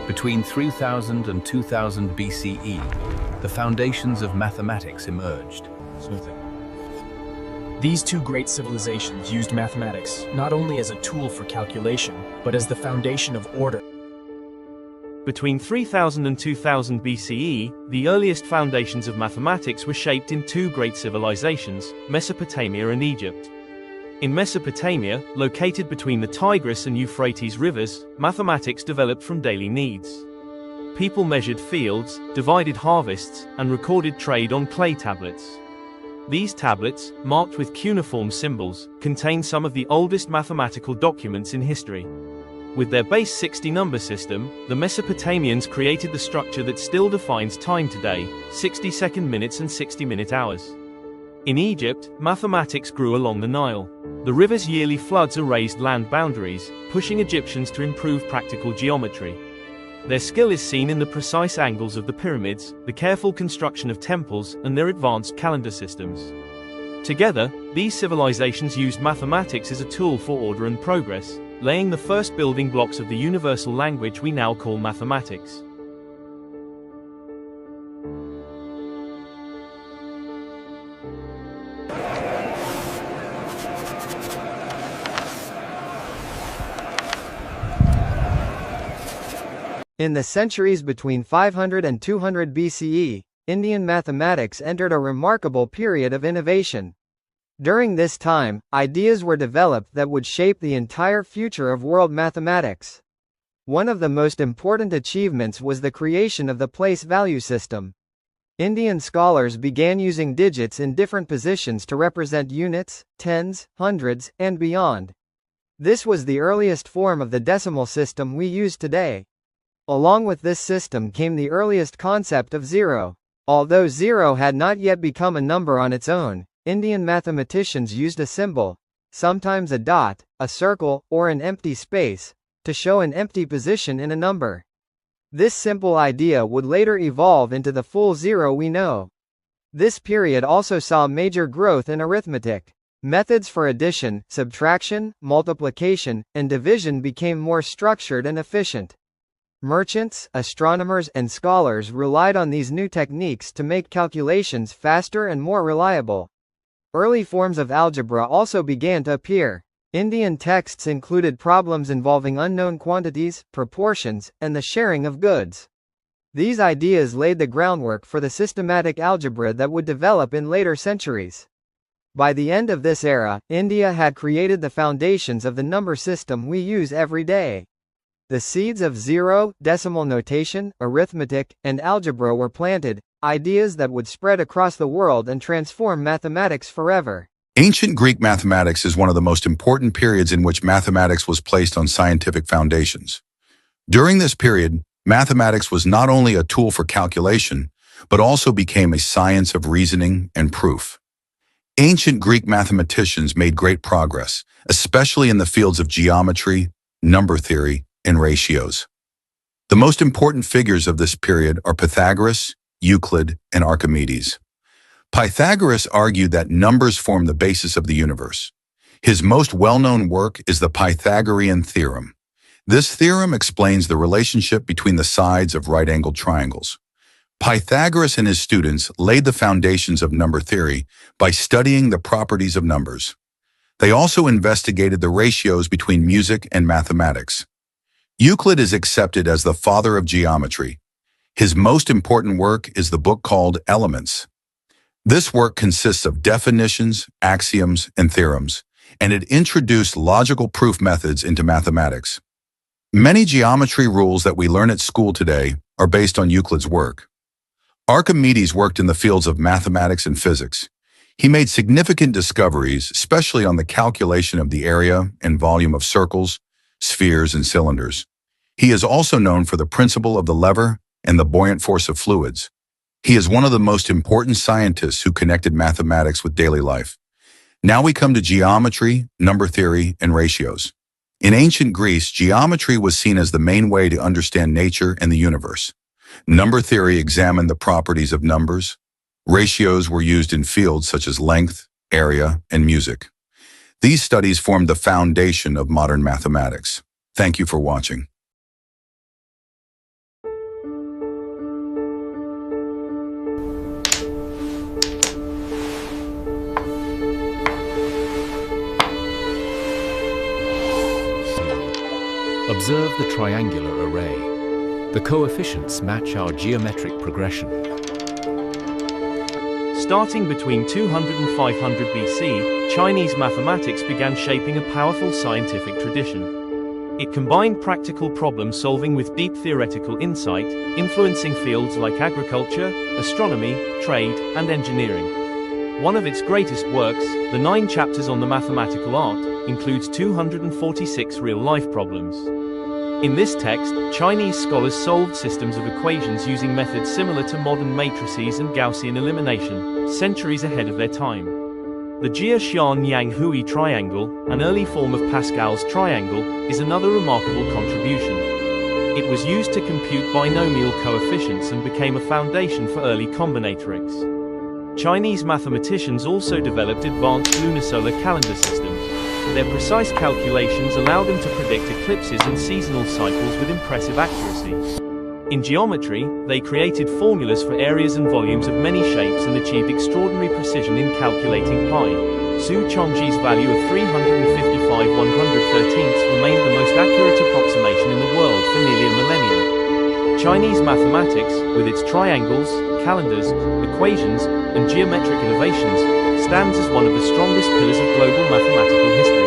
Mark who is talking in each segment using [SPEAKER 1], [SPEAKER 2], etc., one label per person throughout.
[SPEAKER 1] Between 3000 and 2000 BCE, the foundations of mathematics emerged.
[SPEAKER 2] These two great civilizations used mathematics not only as a tool for calculation, but as the foundation of order.
[SPEAKER 3] Between 3000 and 2000 BCE, the earliest foundations of mathematics were shaped in two great civilizations, Mesopotamia and Egypt. In Mesopotamia, located between the Tigris and Euphrates rivers, mathematics developed from daily needs. People measured fields, divided harvests, and recorded trade on clay tablets. These tablets, marked with cuneiform symbols, contain some of the oldest mathematical documents in history. With their base 60 number system, the Mesopotamians created the structure that still defines time today, 60-second minutes and 60-minute hours. In Egypt, mathematics grew along the Nile. The river's yearly floods erased land boundaries, pushing Egyptians to improve practical geometry. Their skill is seen in the precise angles of the pyramids, the careful construction of temples, and their advanced calendar systems. Together, these civilizations used mathematics as a tool for order and progress, laying the first building blocks of the universal language we now call mathematics.
[SPEAKER 4] In the centuries between 500 and 200 BCE, Indian mathematics entered a remarkable period of innovation. During this time, ideas were developed that would shape the entire future of world mathematics. One of the most important achievements was the creation of the place value system. Indian scholars began using digits in different positions to represent units, tens, hundreds, and beyond. This was the earliest form of the decimal system we use today. Along with this system came the earliest concept of zero. Although zero had not yet become a number on its own, Indian mathematicians used a symbol, sometimes a dot, a circle, or an empty space, to show an empty position in a number. This simple idea would later evolve into the full zero we know. This period also saw major growth in arithmetic. Methods for addition, subtraction, multiplication, and division became more structured and efficient. Merchants, astronomers, and scholars relied on these new techniques to make calculations faster and more reliable. Early forms of algebra also began to appear. Indian texts included problems involving unknown quantities, proportions, and the sharing of goods. These ideas laid the groundwork for the systematic algebra that would develop in later centuries. By the end of this era, India had created the foundations of the number system we use every day. The seeds of zero, decimal notation, arithmetic, and algebra were planted, ideas that would spread across the world and transform mathematics forever.
[SPEAKER 5] Ancient Greek mathematics is one of the most important periods in which mathematics was placed on scientific foundations. During this period, mathematics was not only a tool for calculation, but also became a science of reasoning and proof. Ancient Greek mathematicians made great progress, especially in the fields of geometry, number theory, and ratios. The most important figures of this period are Pythagoras, Euclid, and Archimedes. Pythagoras argued that numbers form the basis of the universe. His most well-known work is the Pythagorean theorem. This theorem explains the relationship between the sides of right-angled triangles. Pythagoras and his students laid the foundations of number theory by studying the properties of numbers. They also investigated the ratios between music and mathematics. Euclid is accepted as the father of geometry. His most important work is the book called Elements. This work consists of definitions, axioms, and theorems, and it introduced logical proof methods into mathematics. Many geometry rules that we learn at school today are based on Euclid's work. Archimedes worked in the fields of mathematics and physics. He made significant discoveries, especially on the calculation of the area and volume of circles, spheres, and cylinders. He is also known for the principle of the lever and the buoyant force of fluids. He is one of the most important scientists who connected mathematics with daily life. Now we come to geometry, number theory, and ratios. In ancient Greece, geometry was seen as the main way to understand nature and the universe. Number theory examined the properties of numbers. Ratios were used in fields such as length, area, and music. These studies formed the foundation of modern mathematics. Thank you for watching.
[SPEAKER 1] Observe the triangular array. The coefficients match our geometric progression.
[SPEAKER 3] Starting between 200 and 500 BC, Chinese mathematics began shaping a powerful scientific tradition. It combined practical problem solving with deep theoretical insight, influencing fields like agriculture, astronomy, trade, and engineering. One of its greatest works, the 9 chapters on the mathematical art, includes 246 real-life problems. In this text, Chinese scholars solved systems of equations using methods similar to modern matrices and Gaussian elimination, centuries ahead of their time. The Jia-Xian-Yang-Hui triangle, an early form of Pascal's triangle, is another remarkable contribution. It was used to compute binomial coefficients and became a foundation for early combinatorics. Chinese mathematicians also developed advanced lunisolar calendar systems. Their precise calculations allowed them to predict eclipses and seasonal cycles with impressive accuracy. In geometry, they created formulas for areas and volumes of many shapes and achieved extraordinary precision in calculating pi. Xu Chongji's value of 355/113 remained the most accurate approximation in the world for nearly a millennium. Chinese mathematics, with its triangles, calendars, equations, and geometric innovations, stands as one of the strongest pillars of global mathematical history.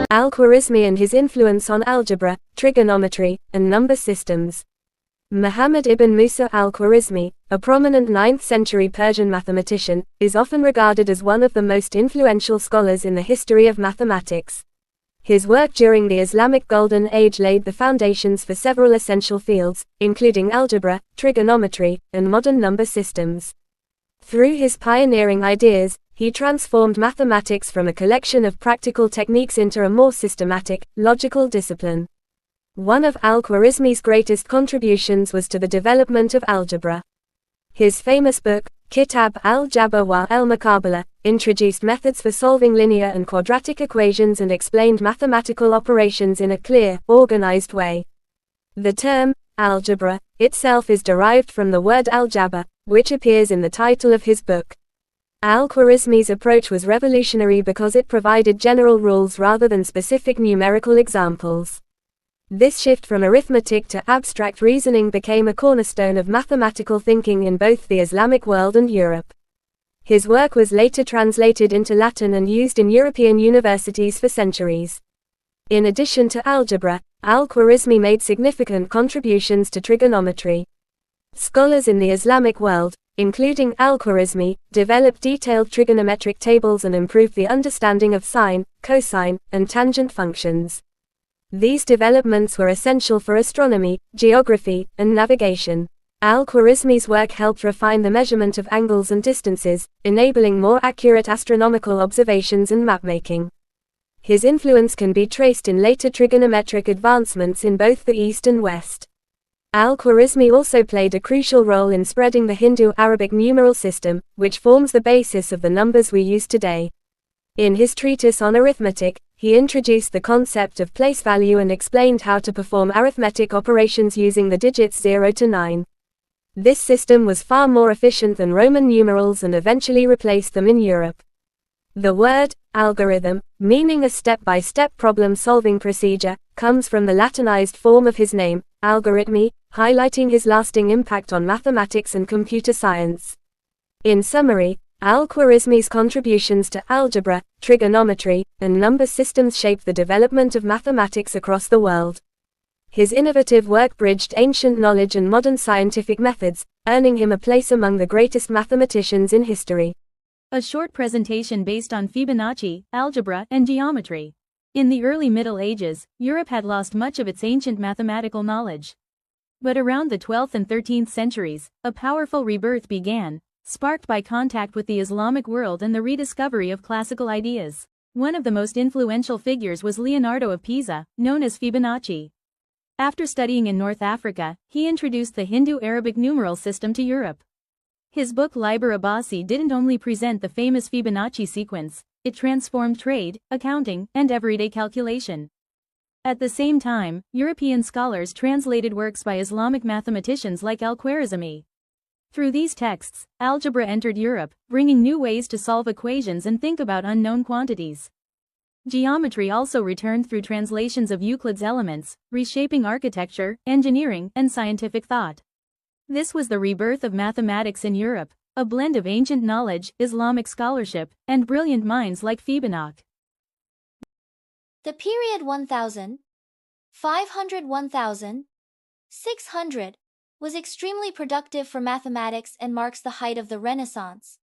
[SPEAKER 6] Al-Khwarizmi and his influence on algebra, trigonometry, and number systems. Muhammad ibn Musa al-Khwarizmi, a prominent 9th-century Persian mathematician, is often regarded as one of the most influential scholars in the history of mathematics. His work during the Islamic Golden Age laid the foundations for several essential fields, including algebra, trigonometry, and modern number systems. Through his pioneering ideas, he transformed mathematics from a collection of practical techniques into a more systematic, logical discipline. One of al-Khwarizmi's greatest contributions was to the development of algebra. His famous book, Kitab al-Jabr wa al-Muqabala, introduced methods for solving linear and quadratic equations and explained mathematical operations in a clear, organized way. The term, algebra, itself is derived from the word al-Jabr, which appears in the title of his book. Al-Khwarizmi's approach was revolutionary because it provided general rules rather than specific numerical examples. This shift from arithmetic to abstract reasoning became a cornerstone of mathematical thinking in both the Islamic world and Europe. His work was later translated into Latin and used in European universities for centuries. In addition to algebra, al-Khwarizmi made significant contributions to trigonometry. Scholars in the Islamic world, including al-Khwarizmi, developed detailed trigonometric tables and improved the understanding of sine, cosine, and tangent functions. These developments were essential for astronomy, geography, and navigation. Al-Khwarizmi's work helped refine the measurement of angles and distances, enabling more accurate astronomical observations and mapmaking. His influence can be traced in later trigonometric advancements in both the East and West. Al-Khwarizmi also played a crucial role in spreading the Hindu-Arabic numeral system, which forms the basis of the numbers we use today. In his treatise on arithmetic, he introduced the concept of place value and explained how to perform arithmetic operations using the digits 0 to 9. This system was far more efficient than Roman numerals and eventually replaced them in Europe. The word algorithm, meaning a step-by-step problem-solving procedure, comes from the Latinized form of his name, algorithmi, highlighting his lasting impact on mathematics and computer science. In summary, Al-Khwarizmi's contributions to algebra, trigonometry, and number systems shaped the development of mathematics across the world. His innovative work bridged ancient knowledge and modern scientific methods, earning him a place among the greatest mathematicians in history.
[SPEAKER 7] A short presentation based on Fibonacci, algebra, and geometry. In the early Middle Ages, Europe had lost much of its ancient mathematical knowledge. But around the 12th and 13th centuries, a powerful rebirth began, sparked by contact with the Islamic world and the rediscovery of classical ideas. One of the most influential figures was Leonardo of Pisa, known as Fibonacci. After studying in North Africa, he introduced the Hindu-Arabic numeral system to Europe. His book Liber Abbasi didn't only present the famous Fibonacci sequence, it transformed trade, accounting, and everyday calculation. At the same time, European scholars translated works by Islamic mathematicians like Al-Khwarizmi. Through these texts, algebra entered Europe, bringing new ways to solve equations and think about unknown quantities. Geometry also returned through translations of Euclid's Elements, reshaping architecture, engineering, and scientific thought. This was the rebirth of mathematics in Europe, a blend of ancient knowledge, Islamic scholarship, and brilliant minds like Fibonacci.
[SPEAKER 8] The period 1500–1600 was extremely productive for mathematics and marks the height of the Renaissance,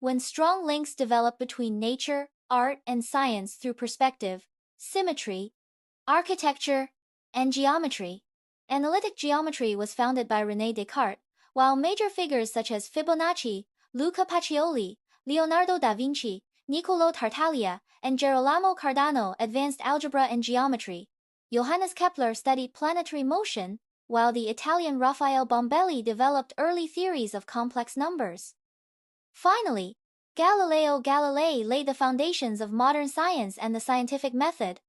[SPEAKER 8] when strong links developed between nature, art, and science through perspective, symmetry, architecture, and geometry. Analytic geometry was founded by René Descartes, while major figures such as Fibonacci, Luca Pacioli, Leonardo da Vinci, Niccolò Tartaglia, and Girolamo Cardano advanced algebra and geometry. Johannes Kepler studied planetary motion, while the Italian Raphael Bombelli developed early theories of complex numbers. Finally, Galileo Galilei laid the foundations of modern science and the scientific method.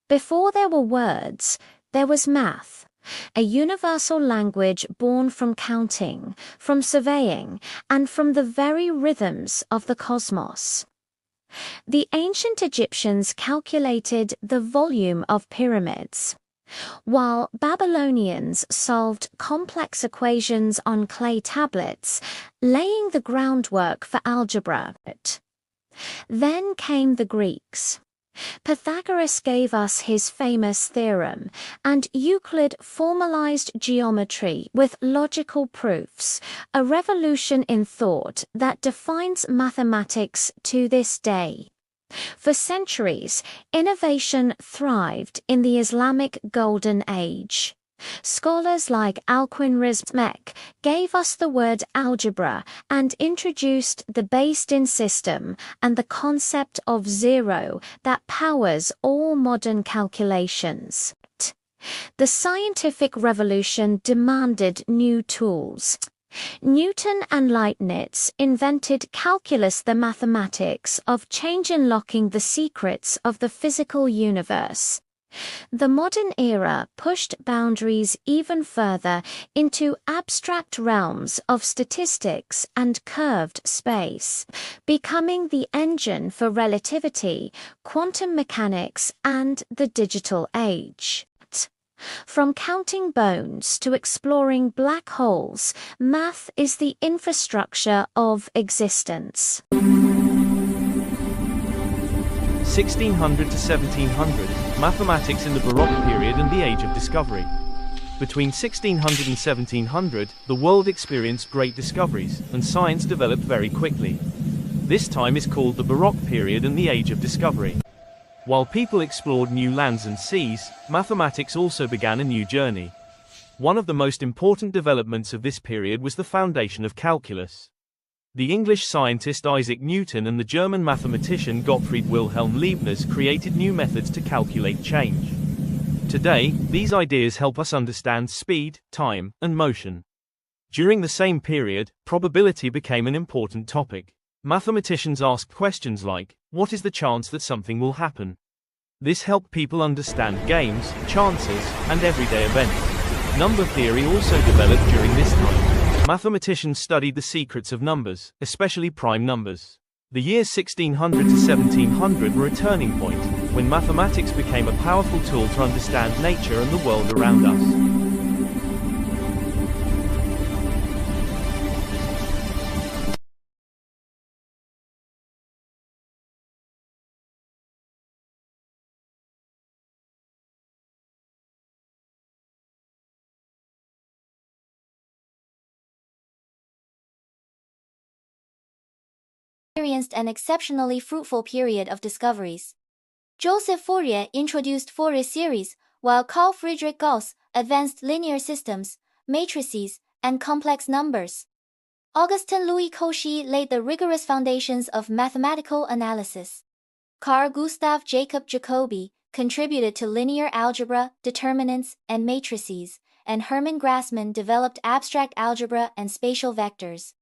[SPEAKER 9] Before there were words, there was math, a universal language born from counting, from surveying, and from the very rhythms of the cosmos. The ancient Egyptians calculated the volume of pyramids, while Babylonians solved complex equations on clay tablets, laying the groundwork for algebra. Then came the Greeks. Pythagoras gave us his famous theorem, and Euclid formalized geometry with logical proofs, a revolution in thought that defines mathematics to this day. For centuries, innovation thrived in the Islamic Golden Age. Scholars like Al-Khwarizmi gave us the word algebra and introduced the based-in system and the concept of zero that powers all modern calculations. The scientific revolution demanded new tools. Newton and Leibniz invented calculus, the mathematics of change, unlocking the secrets of the physical universe. The modern era pushed boundaries even further into abstract realms of statistics and curved space, becoming the engine for relativity, quantum mechanics, and the digital age. From counting bones to exploring black holes, math is the infrastructure of existence.
[SPEAKER 3] 1600 to 1700, mathematics in the Baroque period and the Age of Discovery. Between 1600 and 1700, the world experienced great discoveries, and science developed very quickly. This time is called the Baroque period and the Age of Discovery. While people explored new lands and seas, mathematics also began a new journey. One of the most important developments of this period was the foundation of calculus. The English scientist Isaac Newton and the German mathematician Gottfried Wilhelm Leibniz created new methods to calculate change. Today, these ideas help us understand speed, time, and motion. During the same period, probability became an important topic. Mathematicians asked questions like, what is the chance that something will happen? This helped people understand games, chances, and everyday events. Number theory also developed during this time. Mathematicians studied the secrets of numbers, especially prime numbers. The years 1600 to 1700 were a turning point, when mathematics became a powerful tool to understand nature and the world around us.
[SPEAKER 8] Experienced an exceptionally fruitful period of discoveries. Joseph Fourier introduced Fourier series, while Carl Friedrich Gauss advanced linear systems, matrices, and complex numbers. Augustin Louis Cauchy laid the rigorous foundations of mathematical analysis. Carl Gustav Jacob Jacobi contributed to linear algebra, determinants, and matrices, and Hermann Grassmann developed abstract algebra and spatial vectors.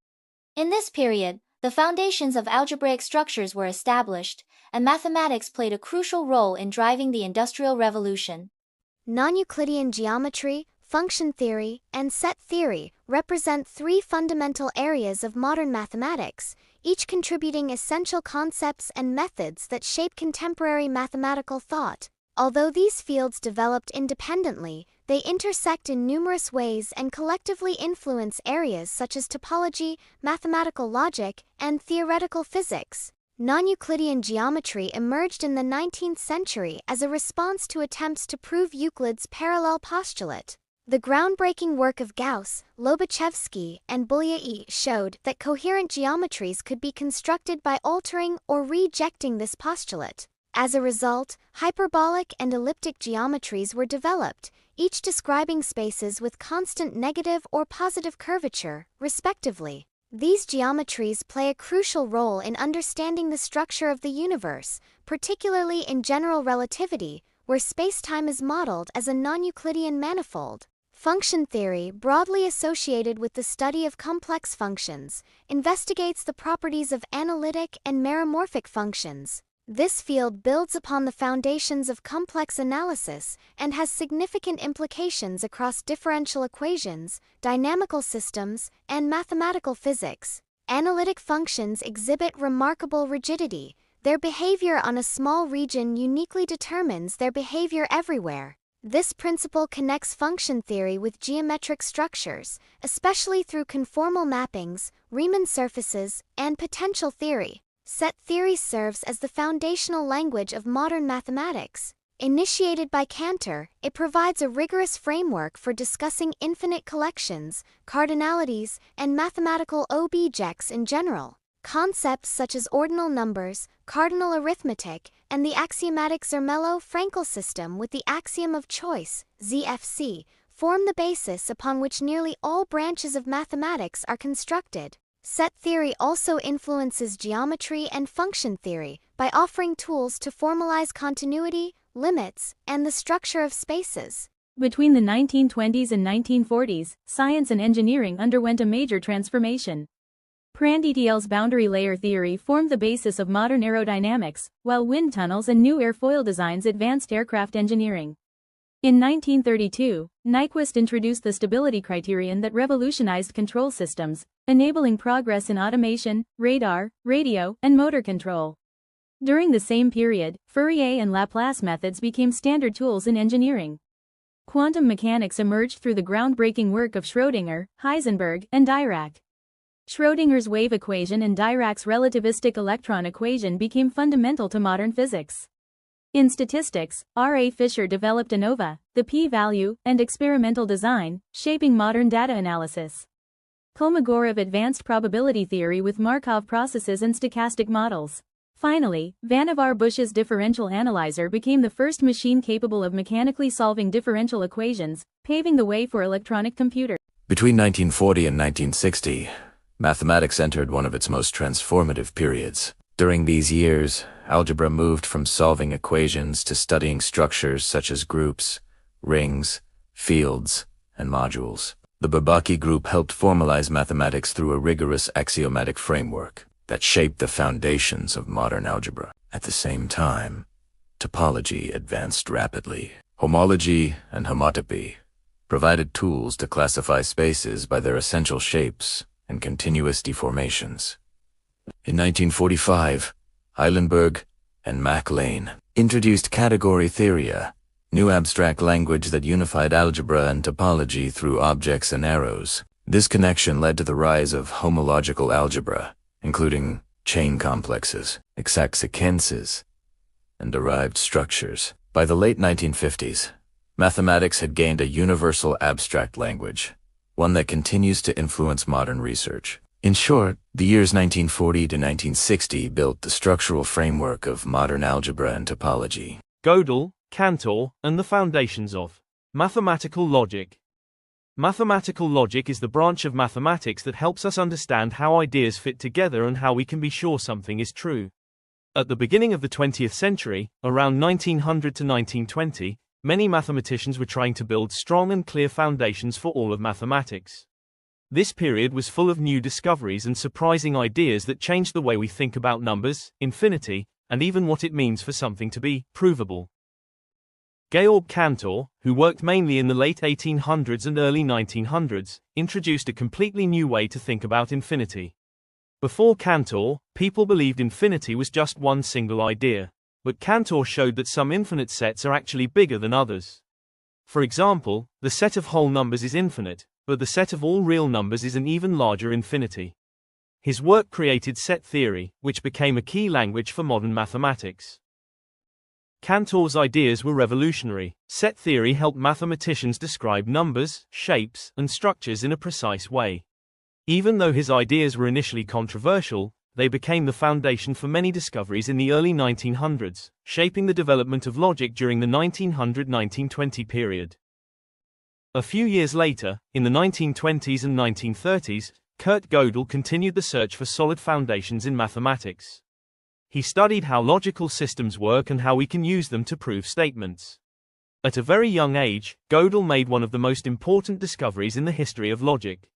[SPEAKER 8] In this period, the foundations of algebraic structures were established, and mathematics played a crucial role in driving the Industrial Revolution.
[SPEAKER 10] Non-Euclidean geometry, function theory, and set theory represent three fundamental areas of modern mathematics, each contributing essential concepts and methods that shape contemporary mathematical thought. Although these fields developed independently, they intersect in numerous ways and collectively influence areas such as topology, mathematical logic, and theoretical physics. Non-Euclidean geometry emerged in the 19th century as a response to attempts to prove Euclid's parallel postulate. The groundbreaking work of Gauss, Lobachevsky, and Bolyai showed that coherent geometries could be constructed by altering or rejecting this postulate. As a result, hyperbolic and elliptic geometries were developed, each describing spaces with constant negative or positive curvature, respectively. These geometries play a crucial role in understanding the structure of the universe, particularly in general relativity, where spacetime is modeled as a non-Euclidean manifold. Function theory, broadly associated with the study of complex functions, investigates the properties of analytic and meromorphic functions. This field builds upon the foundations of complex analysis and has significant implications across differential equations, dynamical systems, and mathematical physics. Analytic functions exhibit remarkable rigidity. Their behavior on a small region uniquely determines their behavior everywhere. This principle connects function theory with geometric structures, especially through conformal mappings, Riemann surfaces, and potential theory. Set theory serves as the foundational language of modern mathematics. Initiated by Cantor, it provides a rigorous framework for discussing infinite collections, cardinalities, and mathematical objects in general. Concepts such as ordinal numbers, cardinal arithmetic, and the axiomatic Zermelo-Fraenkel system with the axiom of choice, ZFC, form the basis upon which nearly all branches of mathematics are constructed. Set theory also influences geometry and function theory by offering tools to formalize continuity, limits, and the structure of spaces.
[SPEAKER 7] Between the 1920s and 1940s, science and engineering underwent a major transformation. Prandtl's boundary layer theory formed the basis of modern aerodynamics, while wind tunnels and new airfoil designs advanced aircraft engineering. In 1932, Nyquist introduced the stability criterion that revolutionized control systems, enabling progress in automation, radar, radio, and motor control. During the same period, Fourier and Laplace methods became standard tools in engineering. Quantum mechanics emerged through the groundbreaking work of Schrödinger, Heisenberg, and Dirac. Schrödinger's wave equation and Dirac's relativistic electron equation became fundamental to modern physics. In statistics, R. A. Fisher developed ANOVA, the p-value, and experimental design, shaping modern data analysis. Kolmogorov advanced probability theory with Markov processes and stochastic models. Finally, Vannevar Bush's differential analyzer became the first machine capable of mechanically solving differential equations, paving the way for electronic computers.
[SPEAKER 11] Between 1940 and 1960, Mathematics entered one of its most transformative periods. During these years, algebra moved from solving equations to studying structures such as groups, rings, fields, and modules. The Bourbaki group helped formalize mathematics through a rigorous axiomatic framework that shaped the foundations of modern algebra. At the same time, topology advanced rapidly. Homology and homotopy provided tools to classify spaces by their essential shapes and continuous deformations. In 1945, Eilenberg and Maclane introduced category theory, a new abstract language that unified algebra and topology through objects and arrows. This connection led to the rise of homological algebra, including chain complexes, exact sequences, and derived structures. By the late 1950s, mathematics had gained a universal abstract language, one that continues to influence modern research. In short, the years 1940 to 1960 built the structural framework of modern algebra and topology.
[SPEAKER 3] Gödel, Cantor, and the foundations of mathematical logic. Mathematical logic is the branch of mathematics that helps us understand how ideas fit together and how we can be sure something is true. At the beginning of the 20th century, around 1900 to 1920, many mathematicians were trying to build strong and clear foundations for all of mathematics. This period was full of new discoveries and surprising ideas that changed the way we think about numbers, infinity, and even what it means for something to be provable. Georg Cantor, who worked mainly in the late 1800s and early 1900s, introduced a completely new way to think about infinity. Before Cantor, people believed infinity was just one single idea, but Cantor showed that some infinite sets are actually bigger than others. For example, the set of whole numbers is infinite, but the set of all real numbers is an even larger infinity. His work created set theory, which became a key language for modern mathematics. Cantor's ideas were revolutionary. Set theory helped mathematicians describe numbers, shapes, and structures in a precise way. Even though his ideas were initially controversial, they became the foundation for many discoveries in the early 1900s, shaping the development of logic during the 1900-1920 period. A few years later, in the 1920s and 1930s, Kurt Gödel continued the search for solid foundations in mathematics. He studied how logical systems work and how we can use them to prove statements. At a very young age, Gödel made one of the most important discoveries in the history of logic.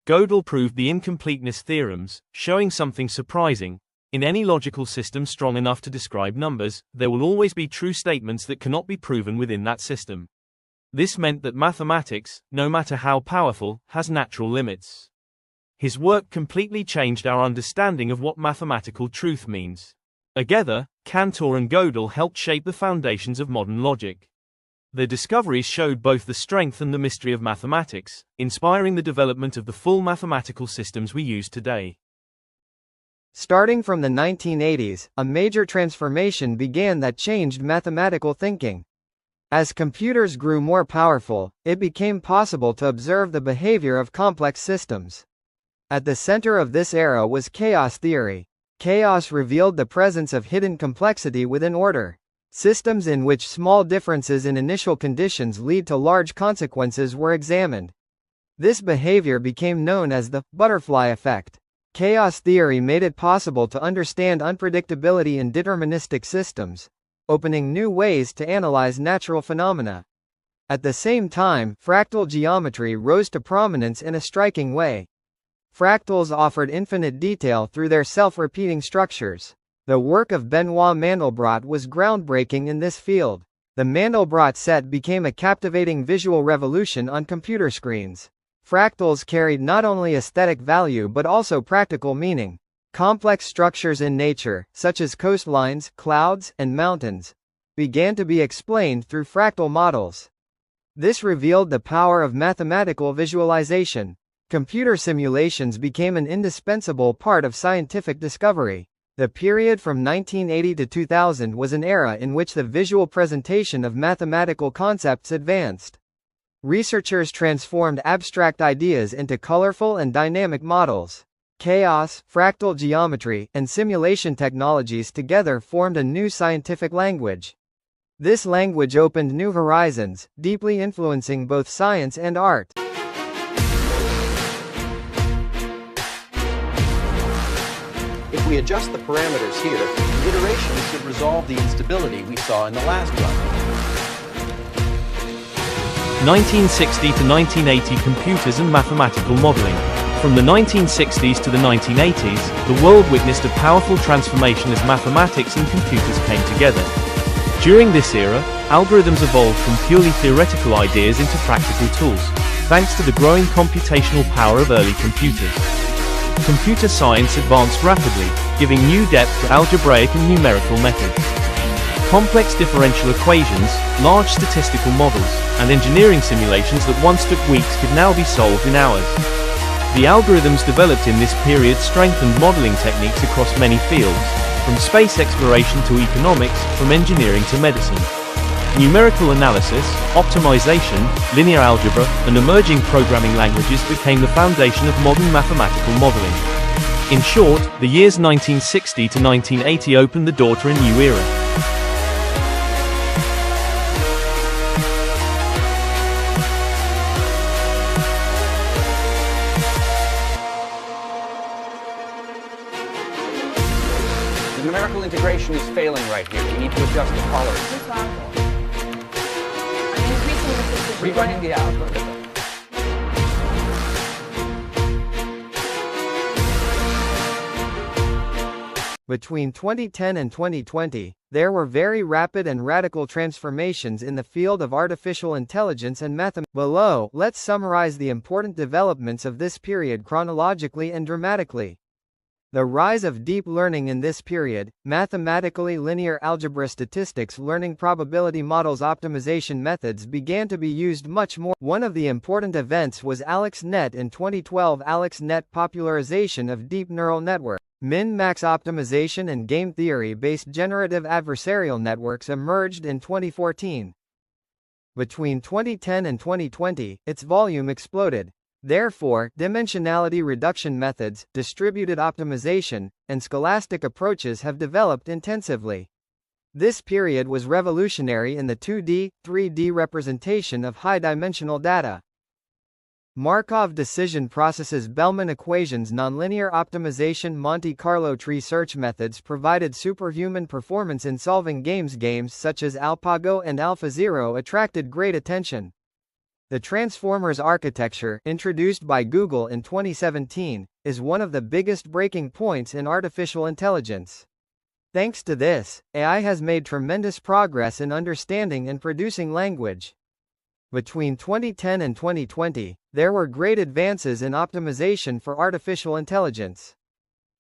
[SPEAKER 3] Gödel proved the incompleteness theorems, showing something surprising. In any logical system strong enough to describe numbers, there will always be true statements that cannot be proven within that system. This meant that mathematics, no matter how powerful, has natural limits. His work completely changed our understanding of what mathematical truth means. Together, Cantor and Gödel helped shape the foundations of modern logic. Their discoveries showed both the strength and the mystery of mathematics, inspiring the development of the full mathematical systems we use today.
[SPEAKER 4] Starting from the 1980s, a major transformation began that changed mathematical thinking. As computers grew more powerful, it became possible to observe the behavior of complex systems. At the center of this era was chaos theory. Chaos revealed the presence of hidden complexity within order. Systems in which small differences in initial conditions lead to large consequences were examined. This behavior became known as the butterfly effect. Chaos theory made it possible to understand unpredictability in deterministic systems, opening new ways to analyze natural phenomena. At the same time, fractal geometry rose to prominence in a striking way. Fractals offered infinite detail through their self-repeating structures. The work of Benoit Mandelbrot was groundbreaking in this field. The Mandelbrot set became a captivating visual revolution on computer screens. Fractals carried not only aesthetic value but also practical meaning. Complex structures in nature, such as coastlines, clouds, and mountains, began to be explained through fractal models. This revealed the power of mathematical visualization. Computer simulations became an indispensable part of scientific discovery. The period from 1980 to 2000 was an era in which the visual presentation of mathematical concepts advanced. Researchers transformed abstract ideas into colorful and dynamic models. Chaos, fractal geometry, and simulation technologies together formed a new scientific language. This language opened new horizons, deeply influencing both science and art.
[SPEAKER 12] we adjust the parameters here, the iteration should resolve the instability we saw in the last run.
[SPEAKER 3] 1960 to 1980 computers and mathematical modeling. From the 1960s to the 1980s, the world witnessed a powerful transformation as mathematics and computers came together. During this era, algorithms evolved from purely theoretical ideas into practical tools, thanks to the growing computational power of early computers. Computer science advanced rapidly, giving new depth to algebraic and numerical methods. Complex differential equations, large statistical models, and engineering simulations that once took weeks could now be solved in hours. The algorithms developed in this period strengthened modeling techniques across many fields, from space exploration to economics, from engineering to medicine. Numerical analysis, optimization, linear algebra, and emerging programming languages became the foundation of modern mathematical modeling. In short, the years 1960 to 1980 opened the door to a new era.
[SPEAKER 12] The numerical integration is failing right here. We need to adjust the tolerance. Rerunning the algorithm.
[SPEAKER 4] Between 2010 and 2020, there were very rapid and radical transformations in the field of artificial intelligence and mathematics. Below, let's summarize the important developments of this period chronologically and dramatically. The rise of deep learning in this period, mathematically linear algebra statistics learning probability models optimization methods began to be used much more. One of the important events was AlexNet in 2012. AlexNet popularization of deep neural network. Min-max optimization and game theory-based generative adversarial networks emerged in 2014. Between 2010 and 2020, its volume exploded. Therefore, dimensionality reduction methods, distributed optimization, and scholastic approaches have developed intensively. This period was revolutionary in the 2D, 3D representation of high-dimensional data. Markov decision processes, Bellman equations, nonlinear optimization, Monte Carlo tree search methods provided superhuman performance in solving games. Games such as AlphaGo and AlphaZero attracted great attention. The Transformers architecture, introduced by Google in 2017, is one of the biggest breaking points in artificial intelligence. Thanks to this, AI has made tremendous progress in understanding and producing language. Between 2010 and 2020, there were great advances in optimization for artificial intelligence.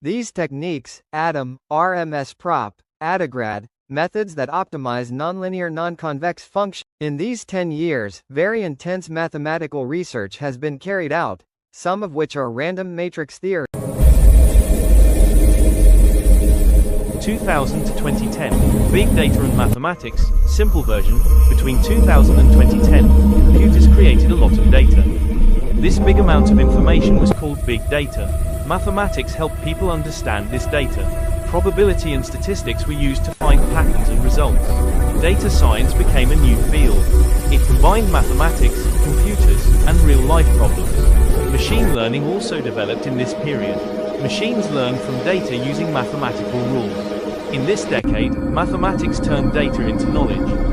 [SPEAKER 4] These techniques, ADAM, RMS-prop, ADAGRAD, methods that optimize nonlinear non-convex functions. In these 10 years, very intense mathematical research has been carried out, some of which are random matrix theory.
[SPEAKER 3] 2000 to 2010, Big Data and Mathematics, simple version. Between 2000 and 2010, computers created a lot of data. This big amount of information was called big data. Mathematics helped people understand this data. Probability and statistics were used to find patterns and results. Data science became a new field. It combined mathematics, computers, and real-life problems. Machine learning also developed in this period. Machines learn from data using mathematical rules. In this decade, mathematics turned data into knowledge.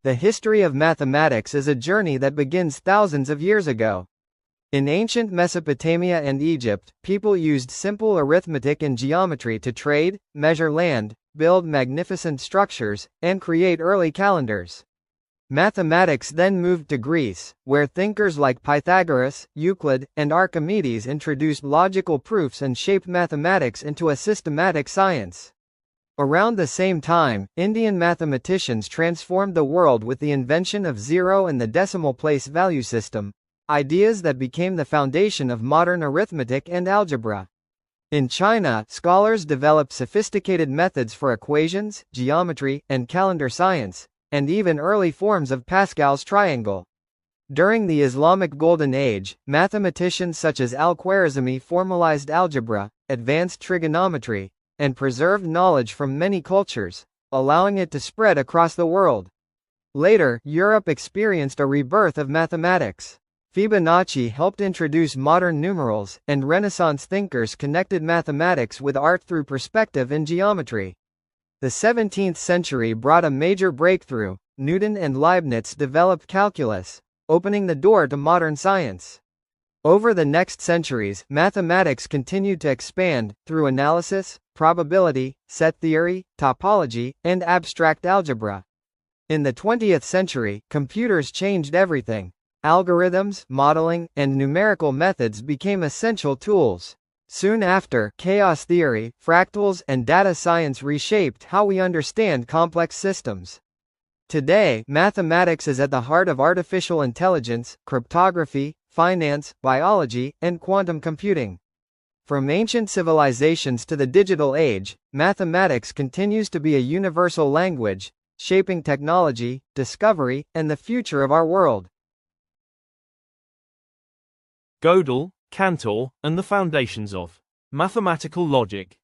[SPEAKER 4] The history of mathematics is a journey that begins thousands of years ago. In ancient Mesopotamia and Egypt, people used simple arithmetic and geometry to trade, measure land, build magnificent structures, and create early calendars. Mathematics then moved to Greece, where thinkers like Pythagoras, Euclid, and Archimedes introduced logical proofs and shaped mathematics into a systematic science. Around the same time, Indian mathematicians transformed the world with the invention of zero and the decimal place value system, ideas that became the foundation of modern arithmetic and algebra. In China, scholars developed sophisticated methods for equations, geometry, and calendar science, and even early forms of Pascal's triangle. During the Islamic Golden Age, mathematicians such as Al-Khwarizmi formalized algebra, advanced trigonometry, and preserved knowledge from many cultures. allowing it to spread across the world. Later, Europe experienced a rebirth of mathematics. Fibonacci helped introduce modern numerals, and Renaissance thinkers connected mathematics with art through perspective and geometry. The 17th century brought a major breakthrough. Newton and Leibniz developed calculus, opening the door to modern science. Over the next centuries, mathematics continued to expand, through analysis, probability, set theory, topology, and abstract algebra. In the 20th century, computers changed everything. Algorithms, modeling, and numerical methods became essential tools. Soon after, chaos theory, fractals, and data science reshaped how we understand complex systems. Today, mathematics is at the heart of artificial intelligence, cryptography, finance, biology, and quantum computing. From ancient civilizations to the digital age, mathematics continues to be a universal language, shaping technology, discovery, and the future of our world.
[SPEAKER 3] Gödel, Cantor, and the foundations of mathematical logic.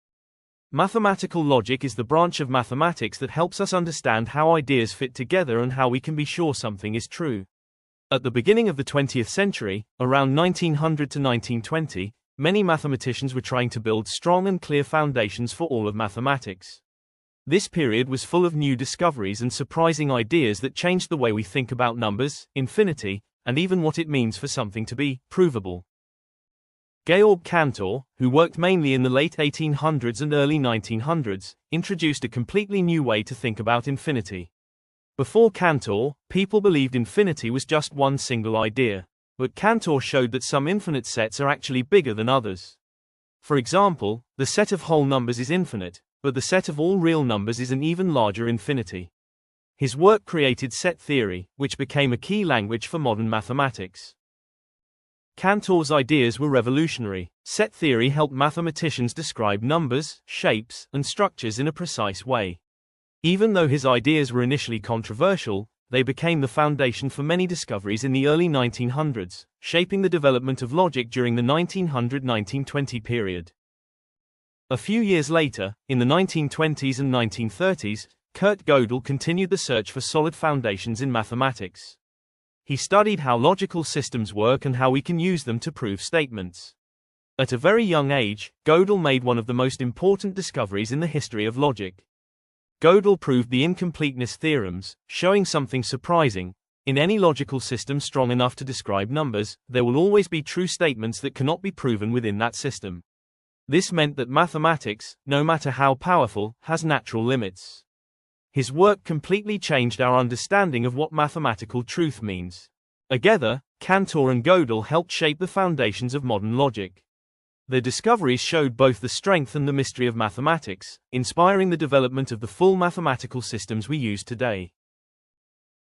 [SPEAKER 3] Mathematical logic is the branch of mathematics that helps us understand how ideas fit together and how we can be sure something is true. At the beginning of the 20th century, around 1900 to 1920, many mathematicians were trying to build strong and clear foundations for all of mathematics. This period was full of new discoveries and surprising ideas that changed the way we think about numbers, infinity, and even what it means for something to be provable. Georg Cantor, who worked mainly in the late 1800s and early 1900s, introduced a completely new way to think about infinity. Before Cantor, people believed infinity was just one single idea, but Cantor showed that some infinite sets are actually bigger than others. For example, the set of whole numbers is infinite, but the set of all real numbers is an even larger infinity. His work created set theory, which became a key language for modern mathematics. Cantor's ideas were revolutionary. Set theory helped mathematicians describe numbers, shapes, and structures in a precise way. Even though his ideas were initially controversial, they became the foundation for many discoveries in the early 1900s, shaping the development of logic during the 1900–1920 period. A few years later, in the 1920s and 1930s, Kurt Gödel continued the search for solid foundations in mathematics. He studied how logical systems work and how we can use them to prove statements. At a very young age, Gödel made one of the most important discoveries in the history of logic. Gödel proved the incompleteness theorems, showing something surprising. In any logical system strong enough to describe numbers, there will always be true statements that cannot be proven within that system. This meant that mathematics, no matter how powerful, has natural limits. His work completely changed our understanding of what mathematical truth means. Together, Cantor and Gödel helped shape the foundations of modern logic. Their discoveries showed both the strength and the mystery of mathematics, inspiring the development of the full mathematical systems we use today.